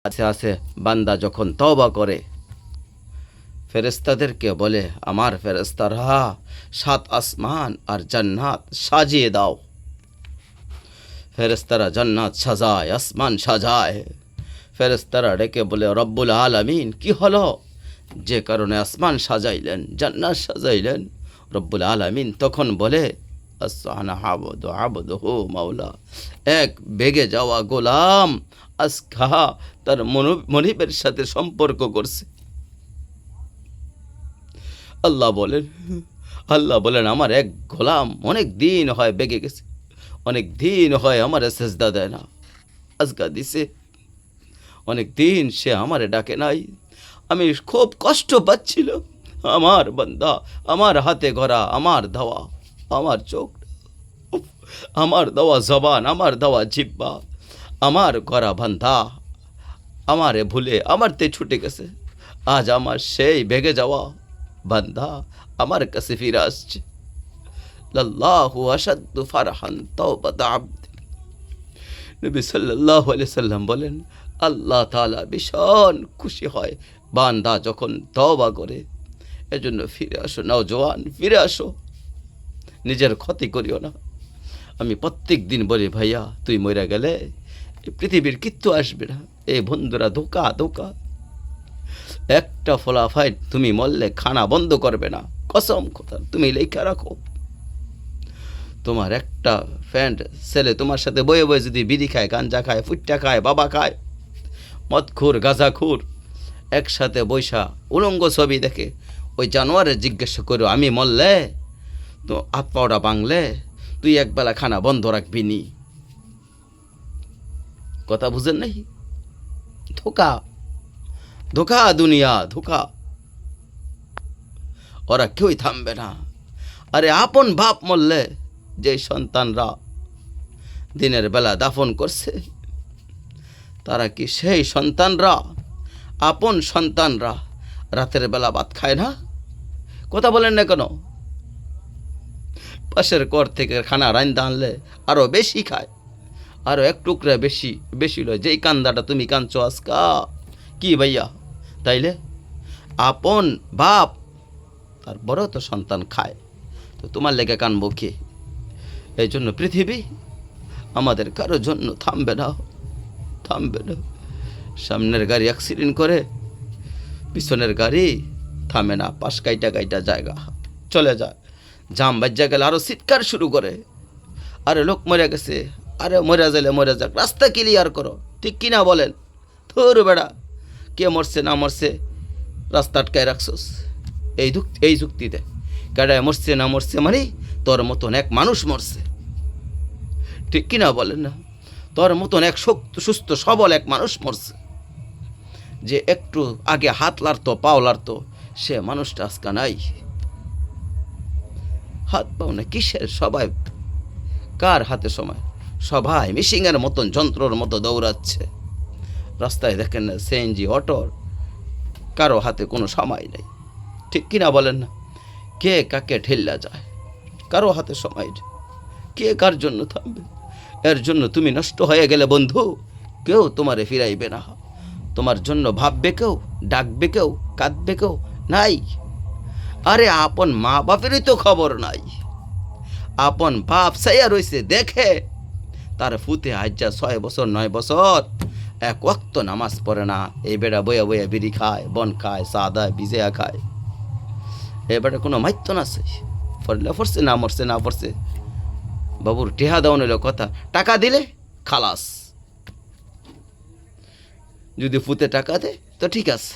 আছে আছে বান্দা যখন তওবা করে ফেরেশতাদেরকে বলে, আমার ফেরেশতারা ৭ আসমান আর জান্নাত সাজিয়ে দাও। ফেরেশতারা জান্নাত সাজায়, আসমান সাজায়। ফেরেশতারা ডেকে বলে, রব্বুল আলামিন কি হলো, যে কারণে আসমান সাজাইলেন, জান্নাত সাজাইলেন? রব্বুল আলামিন তখন বলে, আসসানা আবদু আবদুহু মাওলা, এক বেগে যাওয়া গোলাম আজকা তার মনিবের সাথে সম্পর্ক করছে। আল্লাহ বলেন আমার এক গোলাম অনেক দিন হয় বেগে গেছে, অনেক দিন হয় আমার সেজদা দেয় না, আজকা দিছে। অনেক দিন সে আমারে ডাকে নাই, আমি খুব কষ্ট পাচ্ছিল। আমার বান্দা, আমার হাতে গড়া, আমার দেওয়া, আমার চোখ, আমার দেওয়া জবান, আমার দেওয়া জিহ্বা, আমার গড়া বান্দা আমারে ভুলে আমার তে ছুটে গেছে। আজ আমার সেই ভেগে যাওয়া বান্দা আমার কাছে ফিরে আসছে। লাল্লাহু আশাদ্দু ফারহান তাওবাতা আবদ। নবী সাল্লাল্লাহু আলাইহি সাল্লাম বলেন, আল্লাহ তাআলা ভীষণ খুশি হয় বান্দা যখন তওবা করে। এজন্য ফিরে আসো নওজোয়ান, ফিরে আসো, নিজের ক্ষতি করিও না। আমি প্রত্যেক দিন বলি, ভাইয়া তুই মরে গেলে পৃথিবীর কিচ্ছু আসবে না। এই বন্ধুরা ধোকা ধোকা। একটা ফলাফাইট তুমি মরলে খানা বন্ধ করবে না, কসম কথা তুমি লেখা রাখো। তোমার একটা ফ্রেন্ড ছেলে তোমার সাথে বয়ে বয়ে যদি বিড়ি খায়, গাঞ্জা খায়, ফুট্টা খায়, বাবা খায়, মদখুর, গাঁজাখুর, একসাথে বৈশা উলঙ্গ ছবি দেখে, ওই জানোয়ারের জিজ্ঞাসা করো আমি মরলে তো হাত পাওয়া বাংলে তুই একবেলা খানা বন্ধ রাখবি নি? কথা বুঝেন নাই? ধোকা ধোকা, দুনিয়া ধোকা। ওরা কেউই থামবে না। আরে আপন বাপ মরলে যে সন্তানরা দিনের বেলা দাফন করছে, তারা কি সেই সন্তানরা, আপন সন্তানরা রাতের বেলা ভাত খায় না? কথা বলেন না কেন? পাশের ঘর থেকে খানা রান্দা আনলে আরো বেশি খায়, আরো এক টুকরা বেশি বেশি লয়। যেই কান্দাটা তুমি কাঁদছো আজকা, কি ভাইয়া? তাইলে আপন বাপ তার বড় তো সন্তান খায়, তো তোমার লেগে কানবো কে? এই জন্য পৃথিবী আমাদের কারোর জন্য থামবে না, থামবে না। সামনের গাড়ি অ্যাক্সিডেন্ট করে, পিছনের গাড়ি থামে না, পাশ কাইটা কাইটা জায়গা চলে যায়। জাম বাজ্যা গেলে আরও চিৎকার শুরু করে, আরে লোক মরে গেছে, আরে মরে গেলে মরে যাক, রাস্তা ক্লিয়ার করো। ঠিক কিনা বলেন? তোর বেড়া, কে মরছে না মরছে রাস্তা আটকায় রাখছোস এই যুক্তিতে। কেডায় মরছে না মরছে মানে তোর মতন এক মানুষ মরছে। ঠিক কিনা বলেন না? তোর মতন এক সুস্থ সবল এক মানুষ মরছে, যে একটু আগে হাত লাড়তো, পাও লাড়তো, সে মানুষটা আজকা নাই। হাত পাও না কিসের? সবাই কার হাতে সময়? সবাই মিশিংয়ের মতন যন্ত্রর মতো দৌড়াচ্ছে। রাস্তায় দেখেন না সিএনজি, অটোর কারো হাতে কোনো সময় নেই। ঠিক কিনা বলেন না? কে কাকে ঠেল্লা যায়, কারো হাতে সময় নেই। কে কার জন্য থামবে? এর জন্য তুমি নষ্ট হয়ে গেলে বন্ধু, কেউ তোমারে ফিরাইবে না। তোমার জন্য ভাববে কেউ, ডাকবে কেউ, কাঁদবে কেউ নাই। আরে আপন মা বাপেরই তো খবর নাই। আপন বাপ সাইয়া রয়েছে দেখে, তার ফুতে আজ্জা 6 বছর 9 বছর এক ওয়াক্ত নামাজ পড়ে না। এই বেড়া বইয়া বইয়া বিড়ি খায়, বন খায়, সাদা ভিজেয়া খায়। এ বেড়া কোনো মাইত্য না আছে, পড়লে পড়ছে, না মরছে না পড়ছে। বাবুর টেহা দেওয়া নিল কথা, টাকা দিলে খালাস। যদি ফুতে টাকা দেয় তো ঠিক আছে,